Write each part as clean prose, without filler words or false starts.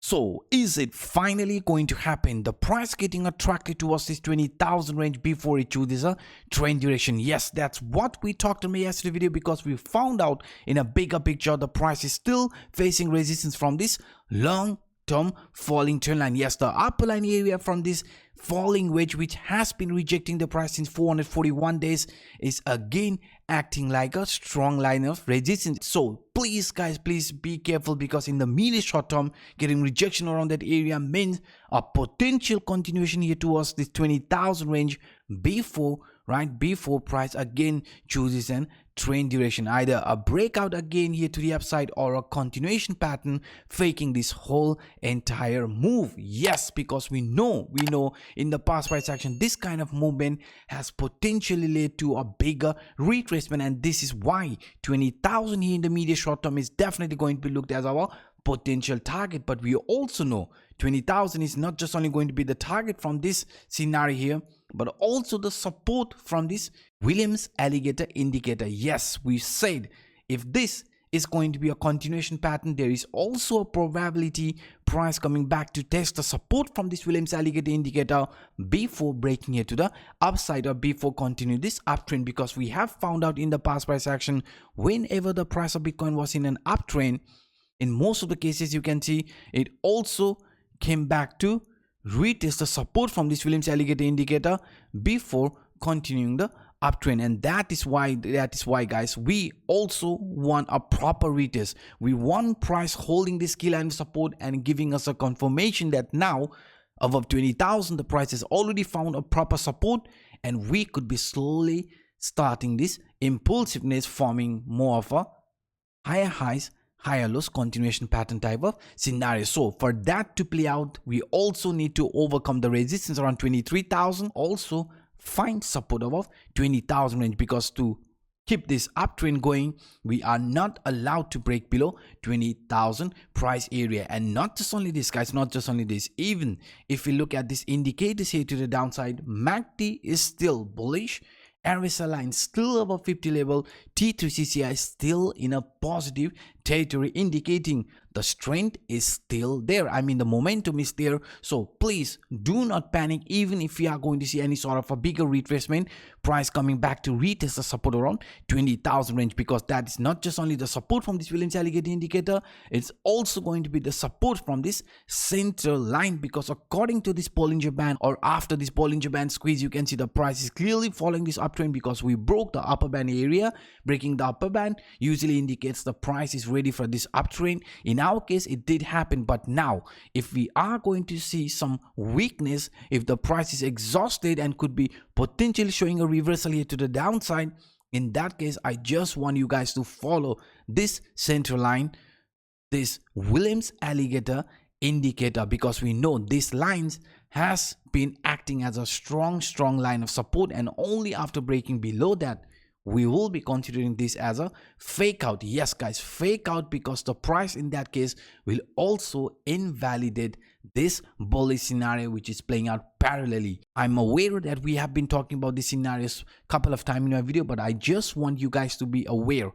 So, is it finally going to happen? The price getting attracted towards this 20,000 range before it chooses a trend duration. Yes, that's what we talked in my yesterday video, because we found out in a bigger picture the price is still facing resistance from this long-term falling trend line. Yes, the upper line area from this falling wedge, which has been rejecting the price since 441 days, is again acting like a strong line of resistance. So please guys, please be careful, because in the medium short term, getting rejection around that area means a potential continuation here towards this 20,000 range before price again chooses an trend duration, either a breakout again here to the upside or a continuation pattern faking this whole entire move. Yes, because we know in the past price action this kind of movement has potentially led to a bigger retracement, and this is why 20,000 here in the medium short term is definitely going to be looked as our potential target. But we also know 20,000 is not just only going to be the target from this scenario here, but also the support from this Williams alligator indicator. Yes, we said if this is going to be a continuation pattern, there is also a probability price coming back to test the support from this Williams alligator indicator before breaking here to the upside or before continue this uptrend, because we have found out in the past price action, whenever the price of Bitcoin was in an uptrend, in most of the cases you can see it also came back to retest the support from this Williams alligator indicator before continuing the uptrend. And that is why guys, we also want a proper retest. We want price holding this key line of support and giving us a confirmation that now above 20,000 the price has already found a proper support, and we could be slowly starting this impulsiveness, forming more of a higher highs higher lows continuation pattern type of scenario. So for that to play out, we also need to overcome the resistance around 23,000, also find support above 20,000 range, because to keep this uptrend going, we are not allowed to break below 20,000 price area. And not just only this guys, not just only this, even if we look at these indicators here to the downside, MACD is still bullish, RSI line still above 50 level, T3CCI still in a positive territory, indicating the strength is still there. I mean, the momentum is there. So please do not panic, even if we are going to see any sort of a bigger retracement, price coming back to retest the support around 20,000 range, because that is not just only the support from this Williams alligator indicator, it's also going to be the support from this central line, because according to this Bollinger Band, or after this Bollinger Band squeeze, you can see the price is clearly following this uptrend, because we broke the upper band area. Breaking the upper band usually indicates the price is ready for this uptrend. In our case, it did happen. But now, if we are going to see some weakness, if the price is exhausted and could be potentially showing a reversal here to the downside, in that case, I just want you guys to follow this central line, this Williams alligator indicator, because we know this lines has been acting as a strong line of support, and only after breaking below that we will be considering this as a fake out. Yes guys, fake out, because the price in that case will also invalidate this bullish scenario which is playing out parallelly. I'm aware that we have been talking about these scenarios a couple of times in my video, but I just want you guys to be aware,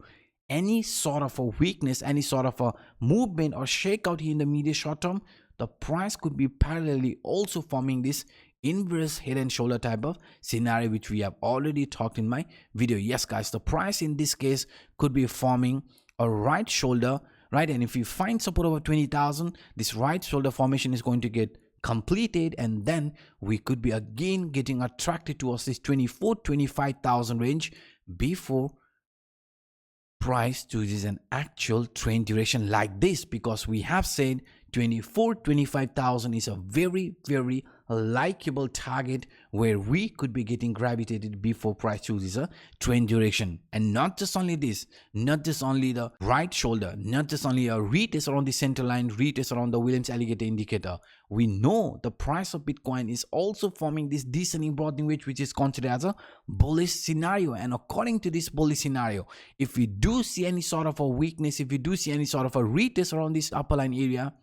any sort of a weakness, any sort of a movement or shakeout here in the medium short term, the price could be parallelly also forming this inverse head and shoulder type of scenario, which we have already talked in my video. Yes guys, the price in this case could be forming a right shoulder, right? And if we find support over 20,000, this right shoulder formation is going to get completed, and then we could be again getting attracted towards this 24,000-25,000 range before price chooses an actual trend duration like this, because we have said 24,000-25,000 is a very likable target where we could be getting gravitated before price chooses a trend duration. And not just only this, not just only the right shoulder, not just only a retest around the center line, retest around the Williams alligator indicator, we know the price of Bitcoin is also forming this descending broadening wedge, which is considered as a bullish scenario. And according to this bullish scenario, if we do see any sort of a weakness, if we do see any sort of a retest around this upper line area,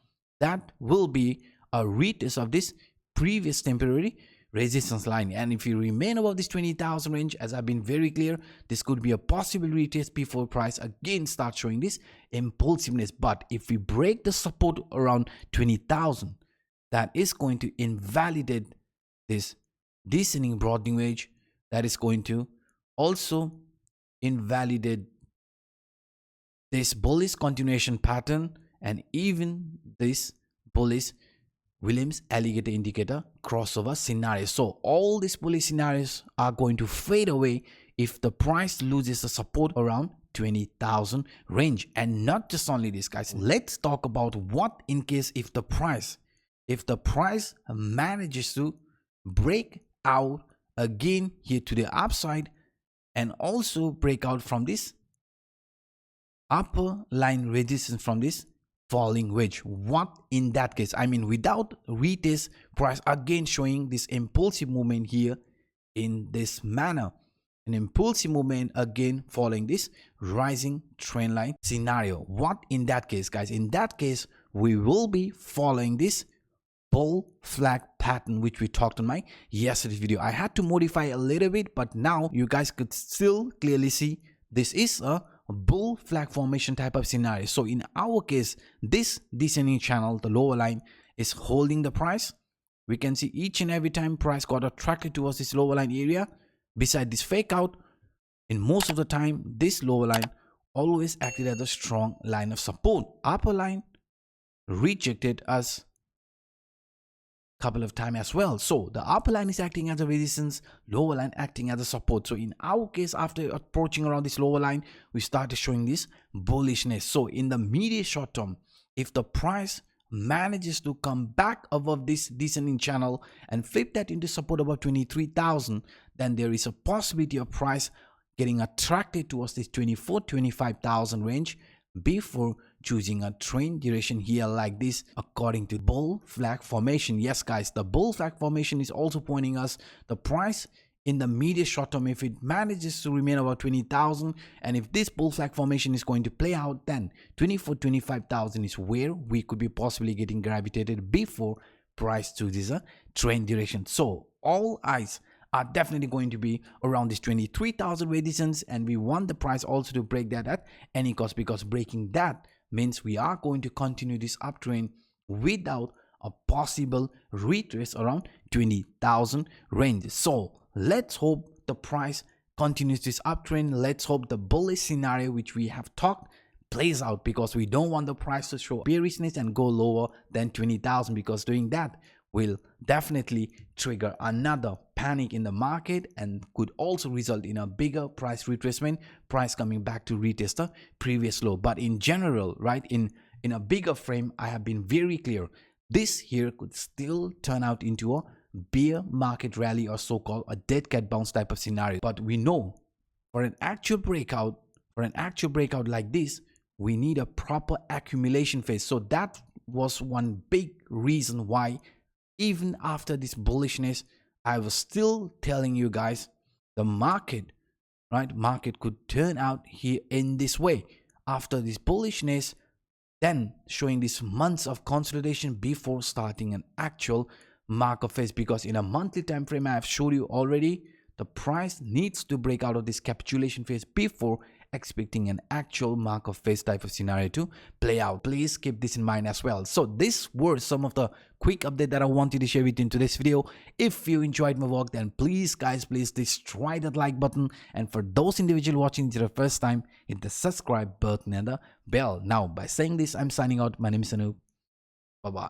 that will be a retest of this previous temporary resistance line, and if you remain above this 20,000 range, as I've been very clear, this could be a possible retest before price again starts showing this impulsiveness. But if we break the support around 20,000, that is going to invalidate this descending broadening wedge, that is going to also invalidate this bullish continuation pattern, and even this bullish Williams alligator indicator crossover scenario. So all these bullish scenarios are going to fade away if the price loses the support around 20,000 range. And not just only this, guys, let's talk about what in case if the price manages to break out again here to the upside and also break out from this upper line resistance from this falling wedge. What in that case? I mean, without retest, price again showing this impulsive movement here in this manner, an impulsive movement again following this rising trend line scenario. What in that case, guys? In that case, we will be following this bull flag pattern, which we talked on my yesterday's video. I had to modify a little bit, but now you guys could still clearly see this is a bull flag formation type of scenario. So in our case, this descending channel, the lower line, is holding the price. We can see each and every time price got attracted towards this lower line area, beside this fake out, in most of the time this lower line always acted as a strong line of support. Upper line rejected us couple of times as well. So the upper line is acting as a resistance, lower line acting as a support. So in our case, after approaching around this lower line, we started showing this bullishness. So in the immediate short term, if the price manages to come back above this descending channel and flip that into support above 23,000, then there is a possibility of price getting attracted towards this 24,000-25,000 range before choosing a trend duration here like this according to bull flag formation. Yes guys, the bull flag formation is also pointing us the price in the immediate short term, if it manages to remain about 20,000, and if this bull flag formation is going to play out, then 24,000-25,000 is where we could be possibly getting gravitated before price chooses a trend duration. So all eyes are definitely going to be around this 23,000 resistance, and we want the price also to break that at any cost, because breaking that means we are going to continue this uptrend without a possible retrace around 20,000 range. So let's hope the price continues this uptrend. Let's hope the bullish scenario which we have talked plays out, because we don't want the price to show bearishness and go lower than 20,000, because doing that will definitely trigger another panic in the market and could also result in a bigger price retracement, price coming back to retest the previous low. But in general, right, in a bigger frame, I have been very clear, this here could still turn out into a bear market rally, or so-called a dead cat bounce type of scenario. But we know for an actual breakout like this, we need a proper accumulation phase. So that was one big reason why even after this bullishness, I was still telling you guys the market, right, market could turn out here in this way after this bullishness, then showing these months of consolidation before starting an actual market phase. Because in a monthly time frame, I have showed you already, the price needs to break out of this capitulation phase before expecting an actual market phase type of scenario to play out. Please keep this in mind as well. So these were some of the quick update that I wanted to share with you in today's video. If you enjoyed my work, then please guys, please destroy that like button, and for those individuals watching this for the first time, hit the subscribe button and the bell. Now by saying this, I'm signing out. My name is Anup. Bye bye.